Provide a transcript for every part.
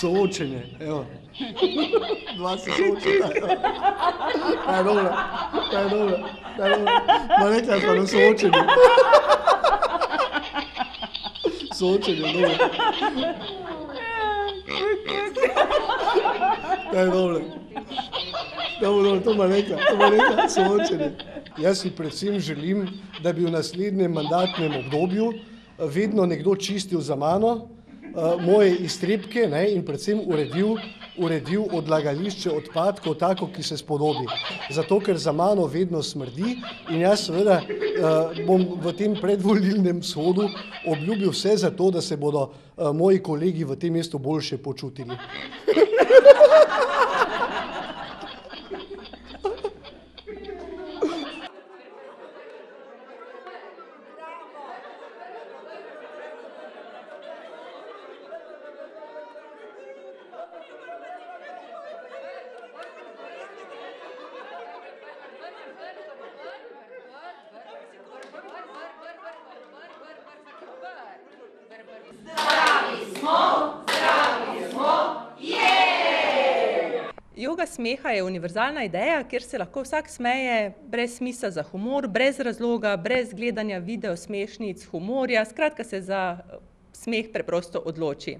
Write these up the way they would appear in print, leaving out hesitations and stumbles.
Soočenje, evo. Dva se soočata, evo. Kaj je dobro, kaj je dobro, kaj je dobro. Ma nekaj pa na soočenje. Soočenje, dobro. Kaj je dobro. Dobro, to ma nekaj, soočenje. Jaz si predvsem želim, da bi v naslednjem mandatnem obdobju vedno nekdo čistil za mano moje iztrebke, ne, in predvsem uredil odlagališče odpadkov tako, ki se spodobi. Zato, ker za mano vedno smrdi in jaz seveda bom v tem predvolilnem shodu obljubil vse za to, da se bodo moji kolegi v tem mestu boljše počutili. Joga smeha je univerzalna ideja, kjer se lahko vsak smeje brez smisla za humor, brez razloga, brez gledanja video smešnic, humorja, skratka se za smeh preprosto odloči.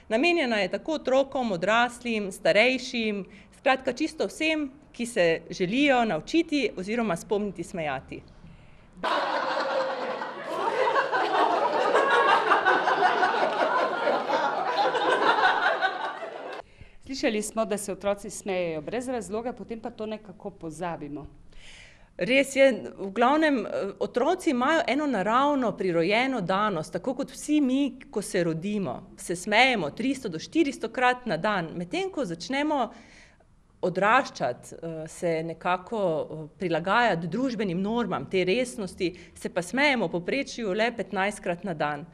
Namenjena je tako otrokom, odraslim, starejšim, skratka čisto vsem, ki se želijo naučiti oziroma spomniti smejati. Slišali smo, da se otroci smejejo brez razloga, potem pa to nekako pozabimo. Res je, v glavnem otroci imajo eno naravno prirojeno danost, tako kot vsi mi, ko se rodimo. Se smejemo 300 do 400 krat na dan, medtem ko začnemo odraščati, se nekako prilagajati družbenim normam, te resnosti, se pa smejemo v povprečju le 15 krat na dan.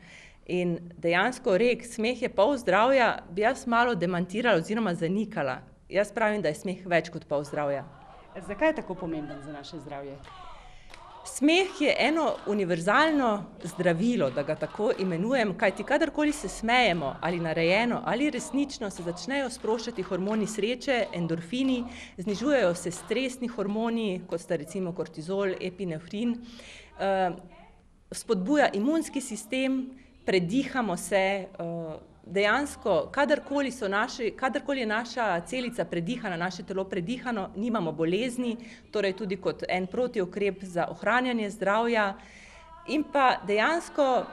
In dejansko rek, smeh je pol zdravja, bi jaz malo demantirala oziroma zanikala. Jaz pravim, da je smeh več kot pol zdravja. Zakaj je tako pomemben za naše zdravje? Smeh je eno univerzalno zdravilo, da ga tako imenujem, kajti kadarkoli se smejemo, ali narejeno, ali resnično, se začnejo sproščati hormoni sreče, endorfini, znižujejo se stresni hormoni, kot sta recimo kortizol, epinefrin, spodbuja imunski sistem, predihamo se, dejansko, kadarkoli je naša celica predihana, naše telo predihano, nimamo bolezni, torej tudi kot en protiukrep za ohranjanje zdravja in pa dejansko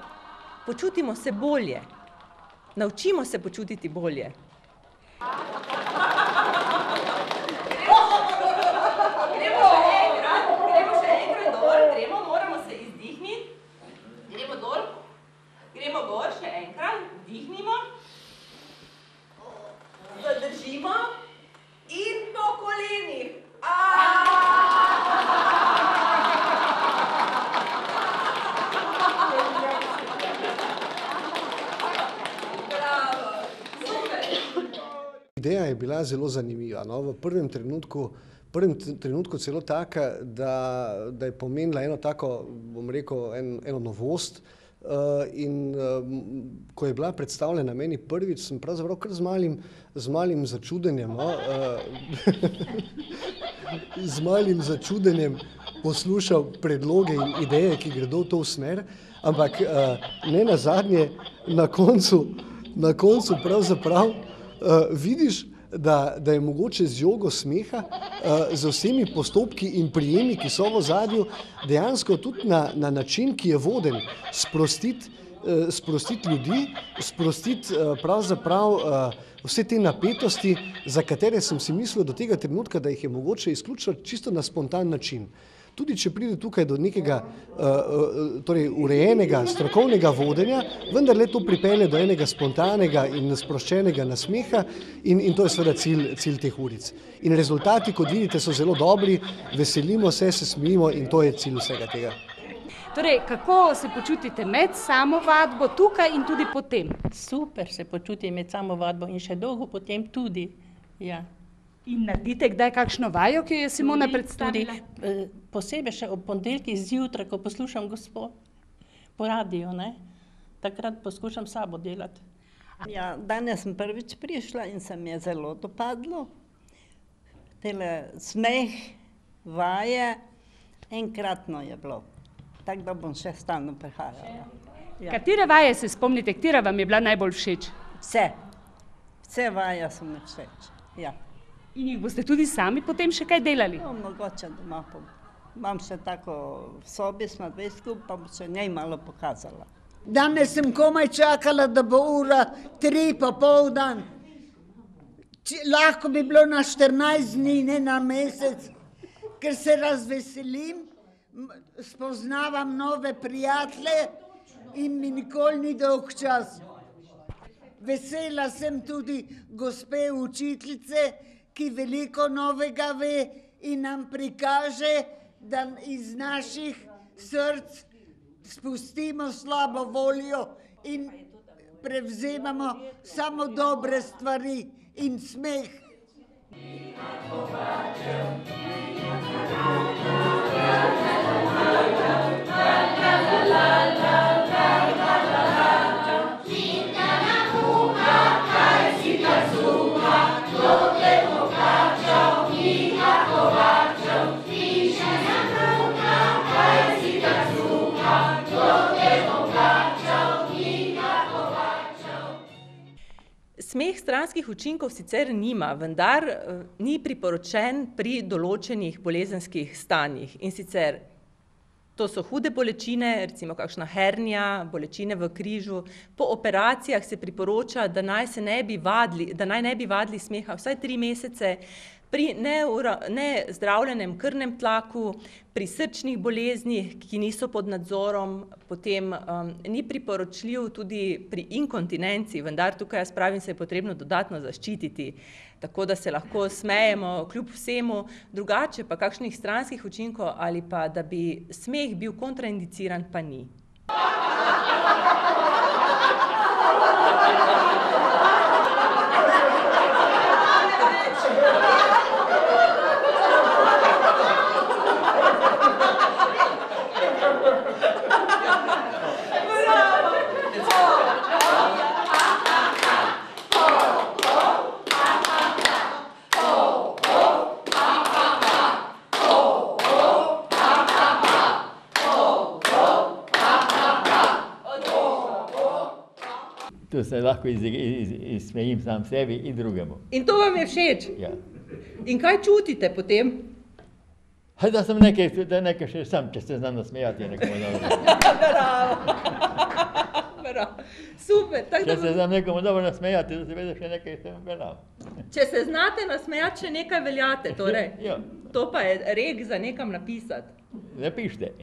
počutimo se bolje, naučimo se počutiti bolje. Gremo gor, še enkrat, vdihnimo, zadržimo in po kolenih. Bravo, super. Ideja je bila zelo zanimiva, no? V prvem trenutku celo taka, da je pomenila eno tako, bom rekel, eno novost. In ko je bila predstavljena meni prvič, sem pravzaprav kar z malim začudenjem, no, z malim začudenjem poslušal predloge in ideje, ki gredo v to smer, ampak ne nazadnje, na koncu pravzaprav vidiš, da je mogoče z jogo smeha, z vsemi postopki in prijemi, ki so v ozadju, dejansko tudi na način, ki je voden, sprostiti ljudi, sprostiti pravzaprav vse te napetosti, za katere sem si mislil do tega trenutka, da jih je mogoče izključiti čisto na spontan način. Tudi če pride tukaj do nekega torej urejenega, strokovnega vodenja, vendarle to pripelje do enega spontanega in sproščenega nasmeha in to je seveda cilj teh uric. In rezultati, kot vidite, so zelo dobri, veselimo se, se smejimo in to je cilj vsega tega. Torej, kako se počutite med samo vadbo tukaj in tudi potem? Super se počutim med samo vadbo in še dolgo potem tudi, ja. In naredite kdaj kakšno vajo, ki je Simona predstavila? Tudi posebej še ob ponedeljkih zjutraj, ko poslušam gospo po radiju, ne? Takrat poskušam sabo delati. Ja, danes sem prvič prišla in se mi je zelo dopadlo. Tele smeh, vaje, enkratno je bilo. Tako da bom še stalno prihajala. Ja. Katere vaje se spomnite, katera vam je bila najbolj všeč? Vse vaje so mi všeč, ja. In jih boste tudi sami potem še kaj delali? No, mogoče doma imam še tako v sobi, smo dve skupaj, pa bom še njej malo pokazala. Danes sem komaj čakala, da bo ura 3 popoldan. Lahko bi bilo na 14 dni, ne na mesec, ker se razveselim, spoznavam nove prijatelje in mi nikoli ni dolg čas. Vesela sem tudi gospe učiteljice, ki veliko novega ve in nam prikaže, da iz naših src spustimo slabo voljo in prevzemamo samo dobre stvari in smeh. Smeh stranskih učinkov sicer nima, vendar ni priporočen pri določenih bolezenskih stanjih. In sicer to so hude bolečine, recimo kakšna hernija, bolečine v križu. Po operacijah se priporoča, da naj ne bi vadili smeha vsaj 3 mesece, pri nezdravljenem krvnem tlaku, pri srčnih boleznih, ki niso pod nadzorom, potem ni priporočljiv tudi pri inkontinenci, vendar tukaj jaz pravim, se je potrebno dodatno zaščititi, tako da se lahko smejemo kljub vsemu, drugače pa kakšnih stranskih učinkov ali pa da bi smeh bil kontraindiciran, pa ni. To se lahko izsmejim sam sebi in drugemu. In to vam je všeč? Ja. In kaj čutite potem? Da sem nekaj še sam, če se znam nasmejati, je nekomu dobro. Bravo. Super. Če se znam nekomu dobro nasmejati, da se vede še nekaj sem veljal. Če se znate nasmejati, še nekaj veljate, torej? Ja. To pa je rek za nekam napisati. Napište.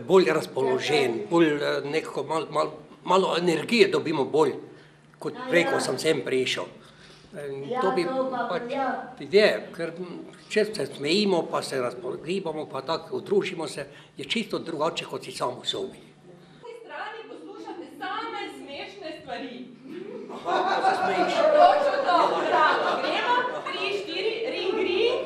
Bolj razpoložen, bolj nekako malo energije dobimo bolj, kot prej, ko sem sem prišel. To bi pač je, ker če se smejimo, pa se razpogibamo, pa tako udružimo se, je čisto drugače, kot si sam v sobi. Na tej strani poslušate same smešne stvari. Aha, ko se smejiš. Točno to, bravo. Gremo, 3, 4, ring, ring.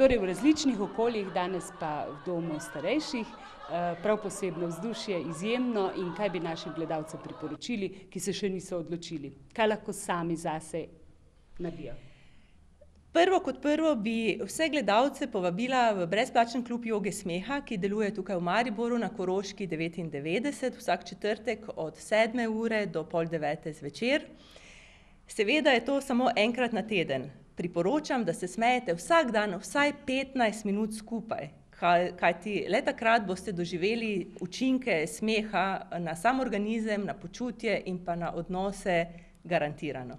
Torej v različnih okoljih, danes pa v domu starejših, prav posebno vzdušje, izjemno. In kaj bi našim gledalcem priporočili, ki se še niso odločili? Kaj lahko sami zase naredijo? Prvo kot prvo bi vse gledalce povabila v brezplačen klub joge smeha, ki deluje tukaj v Mariboru na Koroški 99, vsak četrtek od 7. ure do pol 9. zvečer. Seveda je to samo enkrat na teden. Priporočam, da se smejete vsak dan vsaj 15 minut skupaj, kajti le takrat boste doživeli učinke smeha na sam organizem, na počutje in pa na odnose garantirano.